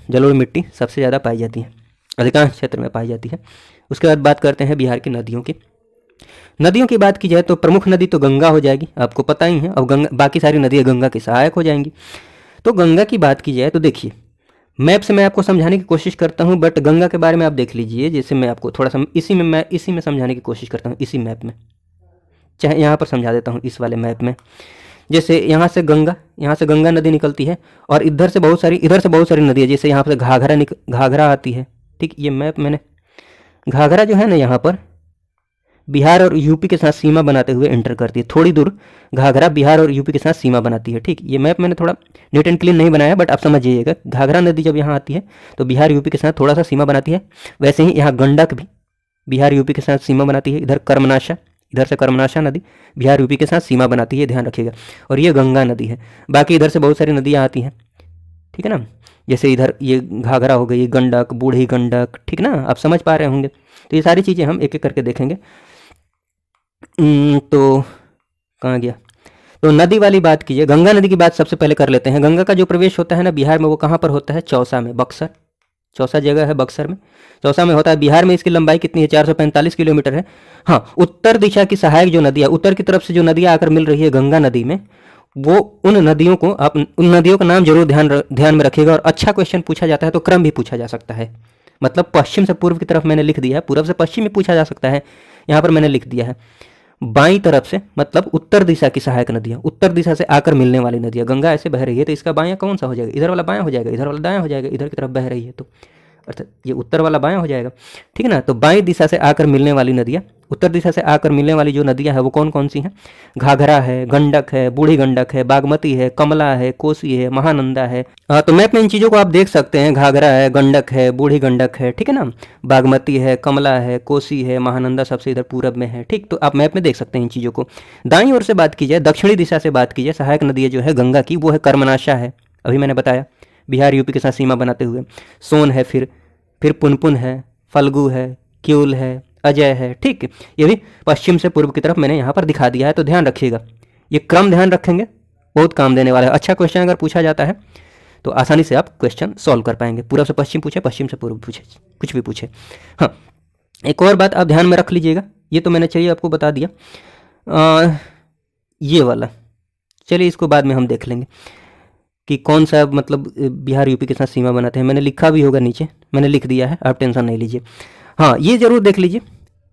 जलोढ़ मिट्टी सबसे ज़्यादा पाई जाती है, अधिकांश क्षेत्र में पाई जाती है। उसके बाद बात करते हैं बिहार की नदियों की। नदियों की बात की जाए तो प्रमुख नदी तो गंगा हो जाएगी, आपको पता ही है। अब गंगा, बाकी सारी नदियाँ गंगा की सहायक हो जाएंगी। तो गंगा की बात की जाए तो देखिए, मैप से मैं आपको समझाने की कोशिश करता हूँ, बट गंगा के बारे में आप देख लीजिए, जैसे मैं आपको थोड़ा सा इसी में समझाने की कोशिश करता हूँ, इसी मैप में, चाहे यहाँ पर समझा देता हूँ इस वाले मैप में। जैसे यहाँ से गंगा नदी निकलती है, और इधर से बहुत सारी नदी है, जैसे यहाँ पर घाघरा आती है, ठीक। ये मैप मैंने, घाघरा जो है ना यहाँ पर बिहार और यूपी के साथ सीमा बनाते हुए एंटर करती है, थोड़ी दूर घाघरा बिहार और यूपी के साथ सीमा बनाती है, ठीक। ये मैप मैंने थोड़ा नीट एंड क्लीन नहीं बनाया, बट आप समझ जाइएगा, घाघरा नदी जब यहाँ आती है तो बिहार यूपी के साथ थोड़ा सा सीमा बनाती है। वैसे ही यहाँ गंडक भी बिहार यूपी के साथ सीमा बनाती है। इधर से कर्मनाशा नदी बिहार यूपी के साथ सीमा बनाती है, ध्यान रखिएगा। और ये गंगा नदी है। बाकी इधर से बहुत सारी नदियाँ आती हैं, ठीक है ना, जैसे इधर ये घाघरा हो गई, गंडक, बूढ़ी गंडक, ठीक ना, आप समझ पा रहे होंगे। तो ये सारी चीज़ें हम एक एक करके देखेंगे। तो कहाँ गया? तो नदी वाली बात कीजिए, गंगा नदी की बात सबसे पहले कर लेते हैं। गंगा का जो प्रवेश होता है ना बिहार में, वो कहाँ पर होता है? चौसा में, बक्सर, चौसा जगह है बक्सर में, चौसा में होता है। बिहार में इसकी लंबाई कितनी है? 445 किलोमीटर है। हाँ, उत्तर दिशा की सहायक जो नदियाँ, उत्तर की तरफ से जो नदियाँ आकर मिल रही है गंगा नदी में, वो उन नदियों को, आप उन नदियों का नाम जरूर ध्यान में रखिएगा। और अच्छा क्वेश्चन पूछा जाता है तो क्रम भी पूछा जा सकता है। मतलब पश्चिम से पूर्व की तरफ मैंने लिख दिया है, पूर्व से पश्चिम में पूछा जा सकता है, यहाँ पर मैंने लिख दिया है बाईं तरफ से, मतलब उत्तर दिशा की सहायक नदियाँ, उत्तर दिशा से आकर मिलने वाली नदियाँ। गंगा ऐसे बह रही है तो इसका बायां कौन सा हो जाएगा? इधर वाला बायां हो जाएगा, इधर वाला दायां हो जाएगा, इधर की तरफ बह रही है तो अर्थात ये उत्तर वाला बायां हो जाएगा, ठीक है ना। तो बाईं दिशा से आकर मिलने वाली नदियाँ, उत्तर दिशा से आकर मिलने वाली जो नदियाँ हैं वो कौन कौन सी हैं? घाघरा है, गंडक है, बूढ़ी गंडक है, बागमती है, कमला है, कोसी है, महानंदा है। तो मैप में इन चीज़ों को आप देख सकते हैं, घाघरा है, गंडक है, बूढ़ी गंडक है, ठीक है ना, बागमती है, कमला है, कोसी है, महानंदा सबसे इधर पूरब में है, ठीक। तो आप मैप में देख सकते हैं इन चीज़ों को। दाईं ओर से बात की जाए, दक्षिणी दिशा से बात की जाए, सहायक नदी जो है गंगा की, वो है कर्मनाशा है, अभी मैंने बताया, बिहार यूपी के साथ सीमा बनाते हुए। सोन है, फिर पुनपुन है, फल्गु है, क्यूल है, अजय है, ठीक। ये भी पश्चिम से पूर्व की तरफ मैंने यहाँ पर दिखा दिया है, तो ध्यान रखिएगा, ये क्रम ध्यान रखेंगे, बहुत काम देने वाला है। अच्छा क्वेश्चन अगर पूछा जाता है तो आसानी से आप क्वेश्चन सॉल्व कर पाएंगे। पूर्व से पश्चिम पूछे, पश्चिम से पूर्व पूछे, कुछ भी पूछे। हाँ, एक और बात आप ध्यान में रख लीजिएगा, ये तो मैंने चाहिए आपको बता दिया, ये वाला चलिए इसको बाद में हम देख लेंगे कि कौन सा मतलब बिहार यूपी के साथ सीमा बनाते हैं। मैंने लिखा भी होगा नीचे, मैंने लिख दिया है, आप टेंशन नहीं लीजिए। हाँ, ये जरूर देख लीजिए,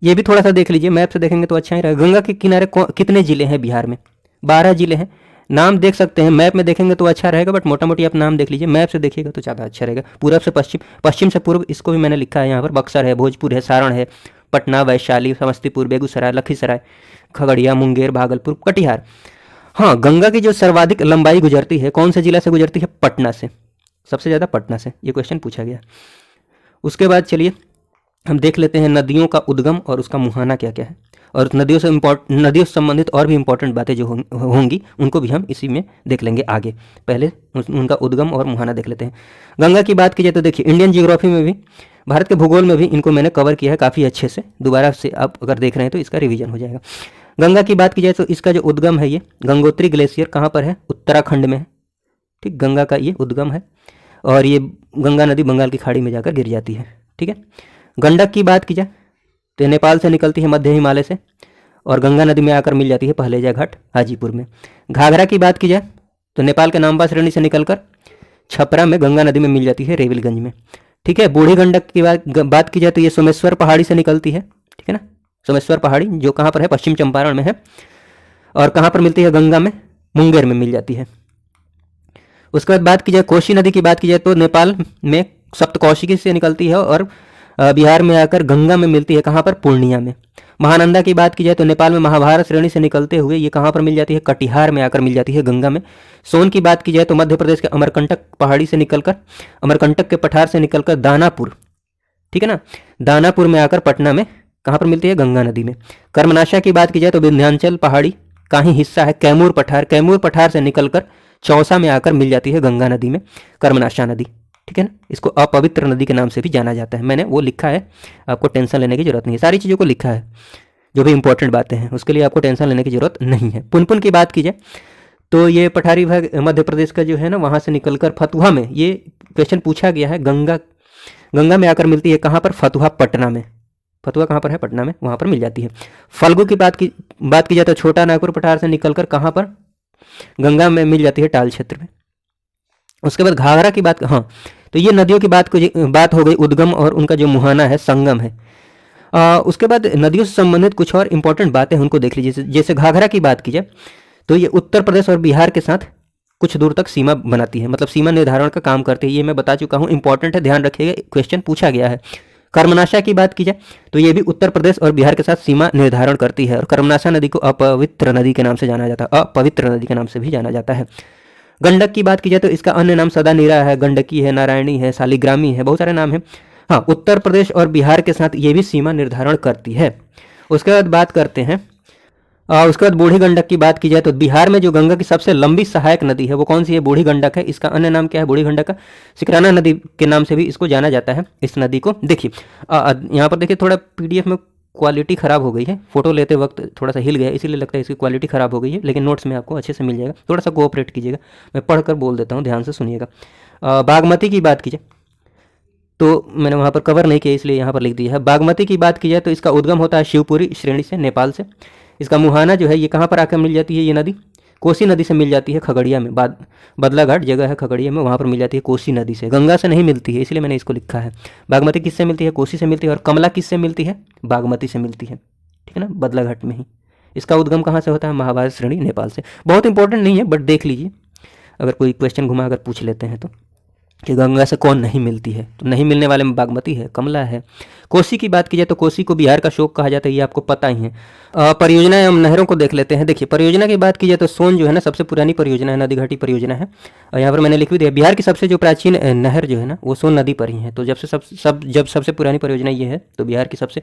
ये भी थोड़ा सा देख लीजिए, मैप से देखेंगे तो अच्छा ही रहेगा। गंगा के किनारे कितने जिले हैं बिहार में? 12 जिले हैं। नाम देख सकते हैं, मैप में देखेंगे तो अच्छा रहेगा, बट मोटा मोटी आप नाम देख लीजिए, मैप से देखिएगा तो ज़्यादा अच्छा रहेगा। पूरब से पश्चिम, पश्चिम से पूर्व, इसको भी मैंने लिखा है यहाँ पर। बक्सर है, भोजपुर है, सारण है, पटना, वैशाली, समस्तीपुर, बेगूसराय, लखीसराय, खगड़िया, मुंगेर, भागलपुर, कटिहार। हाँ, गंगा की जो सर्वाधिक लंबाई गुजरती है, कौन से जिला से गुजरती है? पटना से, सबसे ज़्यादा पटना से, ये क्वेश्चन पूछा गया। उसके बाद चलिए हम देख लेते हैं नदियों का उद्गम और उसका मुहाना क्या क्या है, और नदियों से संबंधित और भी इंपॉर्टेंट बातें जो होंगी उनको भी हम इसी में देख लेंगे आगे। पहले उनका उद्गम और मुहाना देख लेते हैं। गंगा की बात की जाए तो देखिए, इंडियन जियोग्राफी में भी, भारत के भूगोल में भी इनको मैंने कवर किया है काफ़ी अच्छे से, दोबारा से आप अगर देख रहे हैं तो इसका रिवीजन हो जाएगा। गंगा की बात की जाए तो इसका जो उद्गम है, ये गंगोत्री ग्लेशियर कहाँ पर है? उत्तराखंड में है, ठीक। गंगा का ये उद्गम है, और ये गंगा नदी बंगाल की खाड़ी में जाकर गिर जाती है, ठीक है। गंडक की बात की जाए तो नेपाल से निकलती है मध्य हिमालय से, और गंगा नदी में आकर मिल जाती है पहलेजा घाट हाजीपुर में। घाघरा की बात की जाए तो नेपाल के नाम्बा श्रेणी से निकलकर छपरा में गंगा नदी में मिल जाती है रेविलगंज में, ठीक है। बूढ़ी गंडक की बात की जाए तो ये सोमेश्वर पहाड़ी से निकलती है, ठीक है ना, सोमेश्वर पहाड़ी जो कहाँ पर है? पश्चिम चंपारण में है। और कहाँ पर मिलती है? गंगा में, मुंगेर में मिल जाती है। उसके बाद बात की जाए कोसी नदी की बात की जाए तो नेपाल में सप्तकोशिकी से निकलती है, और बिहार में आकर गंगा में मिलती है, कहाँ पर? पूर्णिया में। महानंदा की बात की जाए तो नेपाल में महाभारत श्रेणी से निकलते हुए ये कहाँ पर मिल जाती है? कटिहार में आकर मिल जाती है, गंगा में। सोन की बात की जाए तो मध्य प्रदेश के अमरकंटक पहाड़ी से निकलकर, अमरकंटक के पठार से निकलकर दानापुर, ठीक है ना, दानापुर में आकर पटना में कहाँ पर मिलती है? गंगा नदी में। कर्मनाशा की बात की जाए तो विंध्याचल पहाड़ी का ही हिस्सा है कैमूर पठार, कैमूर पठार से निकलकर चौसा में आकर मिल जाती है गंगा नदी में, कर्मनाशा नदी, ठीक है ना। इसको अपवित्र नदी के नाम से भी जाना जाता है, मैंने वो लिखा है, आपको टेंशन लेने की जरूरत नहीं है, सारी चीज़ों को लिखा है, जो भी इंपॉर्टेंट बातें हैं उसके लिए आपको टेंशन लेने की जरूरत नहीं है। पुनपुन की बात की जाए तो ये पठारी भाग मध्य प्रदेश का जो है ना, वहाँ से निकलकर फतुहा में, ये क्वेश्चन पूछा गया है, गंगा में आकर मिलती है कहाँ पर? फतुहा, पटना में। फतुहा कहाँ पर है? पटना में, वहाँ पर मिल जाती है। फल्गु की बात की जाए तो छोटा नागपुर पठार से निकलकर कहाँ पर? गंगा में मिल जाती है, टाल क्षेत्र में। उसके बाद घाघरा की बात, हाँ, तो ये नदियों की बात हो गई, उद्गम और उनका जो मुहाना है, संगम है। उसके बाद नदियों से संबंधित कुछ और इंपॉर्टेंट बातें उनको देख लीजिए। जैसे घाघरा की बात की जाए तो ये उत्तर प्रदेश और बिहार के साथ कुछ दूर तक सीमा बनाती है, मतलब सीमा निर्धारण का काम करती है, ये मैं बता चुका हूँ, इंपॉर्टेंट है, ध्यान रखिएगा, क्वेश्चन पूछा गया है। कर्मनाशा की बात की जाए तो ये भी उत्तर प्रदेश और बिहार के साथ सीमा निर्धारण करती है, और कर्मनाशा नदी को अपवित्र नदी के नाम से जाना जाता है, अपवित्र नदी के नाम से भी जाना जाता है। गंडक की बात की जाए तो इसका अन्य नाम सदा नीरा है, गंडकी है, नारायणी है, शालिग्रामी है, बहुत सारे नाम हैं। हाँ, उत्तर प्रदेश और बिहार के साथ ये भी सीमा निर्धारण करती है। उसके बाद बात करते हैं, उसके बाद बूढ़ी गंडक की बात की जाए तो बिहार में जो गंगा की सबसे लंबी सहायक नदी है वो कौन सी है? बूढ़ी गंडक है। इसका अन्य नाम क्या है बूढ़ी गंडक का? सिकराना नदी के नाम से भी इसको जाना जाता है। इस नदी को देखिए, यहाँ पर देखिए, थोड़ा पीडीएफ में क्वालिटी ख़राब हो गई है, फोटो लेते वक्त थोड़ा सा हिल गया, इसीलिए लगता है इसकी क्वालिटी ख़राब हो गई है, लेकिन नोट्स में आपको अच्छे से मिल जाएगा, थोड़ा सा कोऑपरेट कीजिएगा, मैं पढ़कर बोल देता हूँ, ध्यान से सुनिएगा। बागमती की बात कीजिए तो मैंने वहाँ पर कवर नहीं किया इसलिए यहाँ पर लिख दिया है। बागमती की बात की जाए तो इसका उद्गम होता है शिवपुरी श्रेणी से, नेपाल से। इसका मुहाना जो है ये कहाँ पर आकर मिल जाती है, ये नदी कोसी नदी से मिल जाती है खगड़िया में। बदलाघाट जगह है खगड़िया में, वहाँ पर मिल जाती है कोसी नदी से, गंगा से नहीं मिलती है, इसलिए मैंने इसको लिखा है। बागमती किससे मिलती है, कोसी से मिलती है। और कमला किससे मिलती है, बागमती से मिलती है, ठीक है ना, बदलाघाट में ही। इसका उद्गम कहाँ से होता है, महाभारत श्रेणी नेपाल से। बहुत इंपॉर्टेंट नहीं है बट देख लीजिए, अगर कोई क्वेश्चन घुमा अगर पूछ लेते हैं तो, कि गंगा से कौन नहीं मिलती है, तो नहीं मिलने वाले में बागमती है, कमला है। कोसी की बात की जाए तो कोसी को बिहार का शोक कहा जाता है, ये आपको पता ही है। परियोजना एवं नहरों को देख लेते हैं। देखिए परियोजना की बात की जाए तो सोन जो है ना सबसे पुरानी परियोजना है, नदी घाटी परियोजना है। और यहाँ पर मैंने लिख भी दिया, बिहार की सबसे जो प्राचीन नहर जो है ना वो सोन नदी पर ही है। तो जब सबसे पुरानी परियोजना ये है तो बिहार की सबसे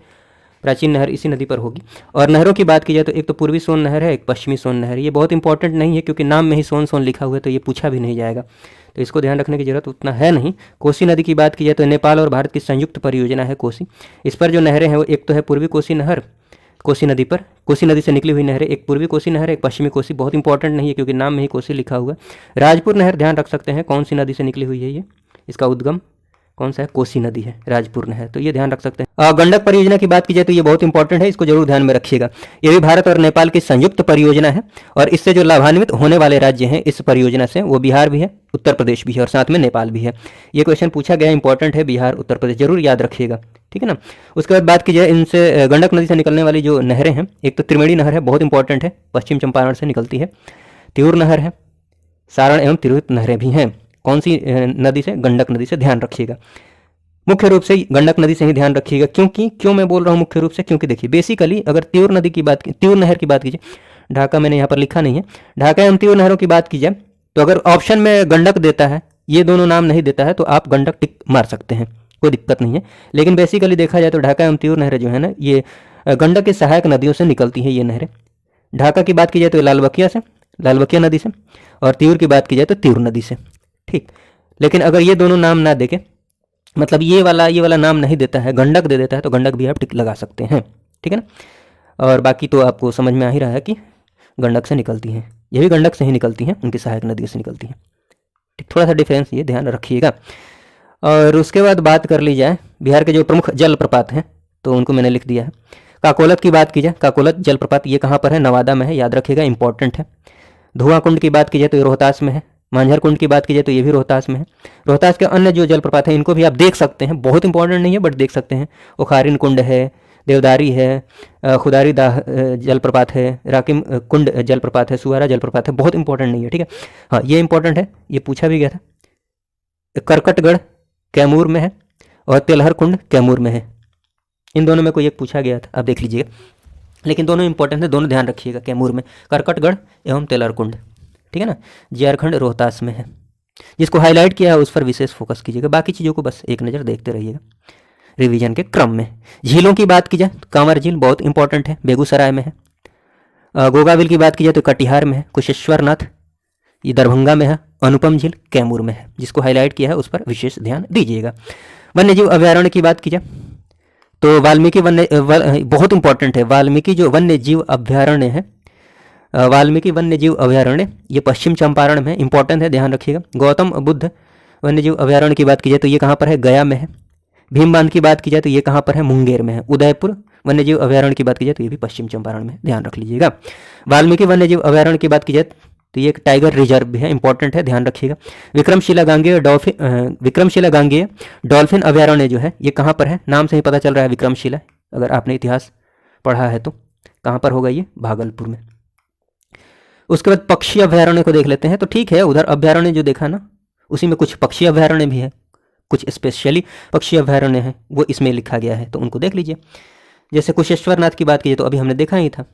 प्राचीन नहर इसी नदी पर होगी। और नहरों की बात की जाए तो एक तो पूर्वी सोन नहर है, एक पश्चिमी सोन नहर। ये बहुत इंपॉर्टेंट नहीं है क्योंकि नाम में ही सोन सोन लिखा हुआ है, तो ये पूछा भी नहीं जाएगा, तो इसको ध्यान रखने की जरूरत उतना है नहीं। कोसी नदी की बात की जाए तो नेपाल और भारत की संयुक्त परियोजना है कोसी। इस पर जो नहरें हैं वो एक तो है पूर्वी कोसी नहर, कोसी नदी पर, कोसी नदी से निकली हुई नहरें, एक पूर्वी कोसी नहर, एक पश्चिमी कोसी। बहुत इंपॉर्टेंट नहीं है क्योंकि नाम में ही कोसी लिखा हुआ है। राजपुर नहर ध्यान रख सकते हैं, कौन सी नदी से निकली हुई है ये, इसका उद्गम कौन सा है, कोसी नदी है, राजपुर नहर, तो ये ध्यान रख सकते हैं। गंडक परियोजना की बात की जाए तो ये बहुत इंपॉर्टेंट है, इसको जरूर ध्यान में रखिएगा। ये भी भारत और नेपाल की संयुक्त परियोजना है और इससे जो लाभान्वित होने वाले राज्य हैं इस परियोजना से, वो बिहार भी है, उत्तर प्रदेश भी है और साथ में नेपाल भी है। ये क्वेश्चन पूछा गया, इंपॉर्टेंट है, बिहार उत्तर प्रदेश जरूर याद रखिएगा, ठीक है ना। उसके बाद बात की जाए इनसे गंडक नदी से निकलने वाली जो नहरें हैं, एक तो त्रिवेणी नहर है, बहुत इंपॉर्टेंट है, पश्चिम चंपारण से निकलती है। तिउर नहर है, सारण एवं तिरहुत नहरें भी हैं। कौन सी नदी से, गंडक नदी से, ध्यान रखिएगा। मुख्य रूप से गंडक नदी से ही ध्यान रखिएगा, क्यों मैं बोल रहा हूँ मुख्य रूप से, क्योंकि देखिए बेसिकली अगर तिउर नदी की बात, तिउर नहर की बात कीजिए, ढाका मैंने यहाँ पर लिखा नहीं है, ढाका एवं तिउर नहरों की बात की जाए तो अगर ऑप्शन में गंडक देता है, ये दोनों नाम नहीं देता है, तो आप गंडक टिक मार सकते हैं, कोई दिक्कत नहीं है। लेकिन बेसिकली देखा जाए तो ढाका एवं तिउर नहरें जो है ना ये गंडक की सहायक नदियों से निकलती हैं ये नहरें। ढाका की बात की जाए तो लालबकिया नदी से, और तिउर की बात की जाए तो तिउर नदी से, ठीक। लेकिन अगर ये दोनों नाम ना देके, मतलब ये वाला नाम नहीं देता है, गंडक दे देता है, तो गंडक भी आप टिक लगा सकते हैं, ठीक है ना। और बाकी तो आपको समझ में आ ही रहा है कि गंडक से निकलती हैं, ये भी गंडक से ही निकलती हैं, उनकी सहायक नदियों से निकलती हैं, ठीक। थोड़ा सा डिफरेंस ये ध्यान रखिएगा। और उसके बाद बात कर ली जाए बिहार के जो प्रमुख जलप्रपात हैं, तो उनको मैंने लिख दिया है। काकोलत की बात की जाए, काकोलत जलप्रपात ये कहाँ पर है, नवादा में है, याद रखिएगा, इंपॉर्टेंट है। धुआं कुंड की बात की जाए तो ये रोहतास में है। मांझर कुंड की बात की जाए तो ये भी रोहतास में है। रोहतास के अन्य जो जलप्रपात हैं इनको भी आप देख सकते हैं, बहुत इंपॉर्टेंट नहीं है बट देख सकते हैं। ओखारिन कुंड है, देवदारी है, खुदारी दाह जलप्रपात है, राकिम कुंड जलप्रपात है, सुवारा जलप्रपात है, बहुत इंपॉर्टेंट नहीं है, ठीक है। हाँ ये इंपॉर्टेंट है, ये पूछा भी गया था। करकटगढ़ कैमूर में है और तेलहर कुंड कैमूर में है, इन दोनों में कोई एक पूछा गया था, आप देख लीजिएगा, लेकिन दोनों इंपॉर्टेंट है, दोनों ध्यान रखिएगा। कैमूर में करकटगढ़ एवं तेलहर कुंड, ठीक है ना। झारखंड रोहतास में है, जिसको हाईलाइट किया है उस पर विशेष फोकस कीजिएगा, बाकी चीज़ों को बस एक नज़र देखते रहिएगा रिवीजन के क्रम में। झीलों की बात की जाए तो कांवर झील बहुत इंपॉर्टेंट है, बेगूसराय में है। गोगाविल की बात की जाए तो कटिहार में है। कुशेश्वरनाथ ये दरभंगा में है। अनुपम झील कैमूर में है, जिसको हाईलाइट किया है उस पर विशेष ध्यान दीजिएगा। वन्यजीव अभ्यारण्य की बात की जाए तो वाल्मीकि बहुत इंपॉर्टेंट है, वाल्मीकि जो वन्य जीव अभ्यारण्य है, वाल्मीकि वन्य जीव अभ्यारण्य ये पश्चिम चंपारण में, इंपॉर्टेंट है, ध्यान रखिएगा। गौतम बुद्ध वन्य जीव अभ्यारण्य की बात की जाए तो ये कहाँ पर है, गया में है। भीम बांध की बात की जाए तो ये कहाँ पर है, मुंगेर में है। उदयपुर वन्य जीव अभ्यारण्य की बात की जाए तो ये भी पश्चिम चंपारण में, ध्यान रख लीजिएगा। वाल्मीकि वन्य जीव अभ्यारण्य की बात की जाए तो ये एक टाइगर रिजर्व भी है, इंपॉर्टेंट है, ध्यान रखिएगा। विक्रमशिला गांगेय डॉल्फिन अभ्यारण्य जो है ये कहाँ पर है, नाम से ही पता चल रहा है विक्रमशिला, अगर आपने इतिहास पढ़ा है तो। कहाँ पर होगा ये, भागलपुर में। उसके बाद पक्षी अभ्यारण्य को देख लेते हैं, तो ठीक है, उधर अभ्यारण्य जो देखा ना उसी में कुछ पक्षी अभ्यारण्य भी है, कुछ स्पेशली पक्षी अभ्यारण्य है, वो इसमें लिखा गया है, तो उनको देख लीजिए। जैसे कुशेश्वरनाथ की बात कीजिए तो अभी हमने देखा ही था,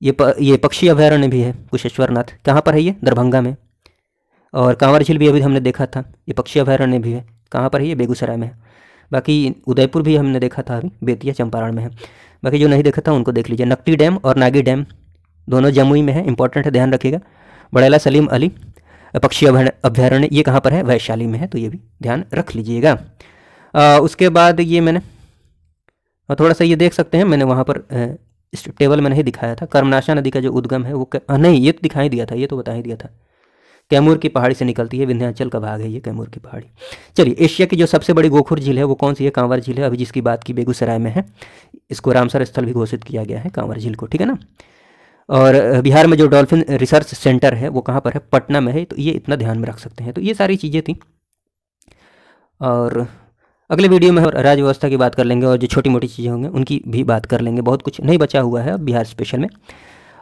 ये पक्षी अभ्यारण्य भी है कुशेश्वरनाथ, कहाँ पर है ये, दरभंगा में। और कांवर झील भी अभी हमने देखा था, ये पक्षी अभ्यारण्य भी है, कहाँ पर है ये, बेगूसराय में है। बाकी उदयपुर भी हमने देखा था, अभी बेतिया चंपारण में है। बाकी जो नहीं देखा था उनको देख लीजिए। नकटी डैम और नागी डैम दोनों जमुई में है, इंपॉर्टेंट है, ध्यान रखिएगा। बड़ेला सलीम अली पक्षी अभ्यारण्य ये कहाँ पर है, वैशाली में है, तो ये भी ध्यान रख लीजिएगा। उसके बाद ये मैंने थोड़ा सा ये देख सकते हैं, मैंने वहाँ पर इस टेबल में नहीं दिखाया था, कर्मनाशा नदी का जो उद्गम है वो नहीं, ये तो दिखाई दिया था, ये तो बता ही दिया था कैमूर की पहाड़ी से निकलती है, विंध्याचल का भाग है ये कैमूर की पहाड़ी। चलिए, एशिया की जो सबसे बड़ी गोखुर झील है वो कौन सी है? कांवर झील है, अभी जिसकी बात की बेगूसराय में है। इसको रामसर स्थल भी घोषित किया गया है कांवर झील को, ठीक है ना। और बिहार में जो डॉल्फिन रिसर्च सेंटर है वो कहाँ पर है? पटना में है। तो ये इतना ध्यान में रख सकते हैं। तो ये सारी चीज़ें थी। और अगले वीडियो में राज्य व्यवस्था की बात कर लेंगे और जो छोटी मोटी चीज़ें होंगी उनकी भी बात कर लेंगे। बहुत कुछ नहीं बचा हुआ है अब बिहार स्पेशल में।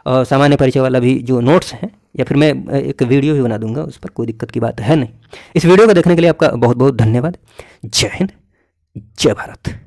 और सामान्य परिचय वाला भी जो नोट्स हैं, या फिर मैं एक वीडियो भी बना दूंगा, उस पर कोई दिक्कत की बात है नहीं। इस वीडियो को देखने के लिए आपका बहुत बहुत धन्यवाद। जय हिंद, जय भारत।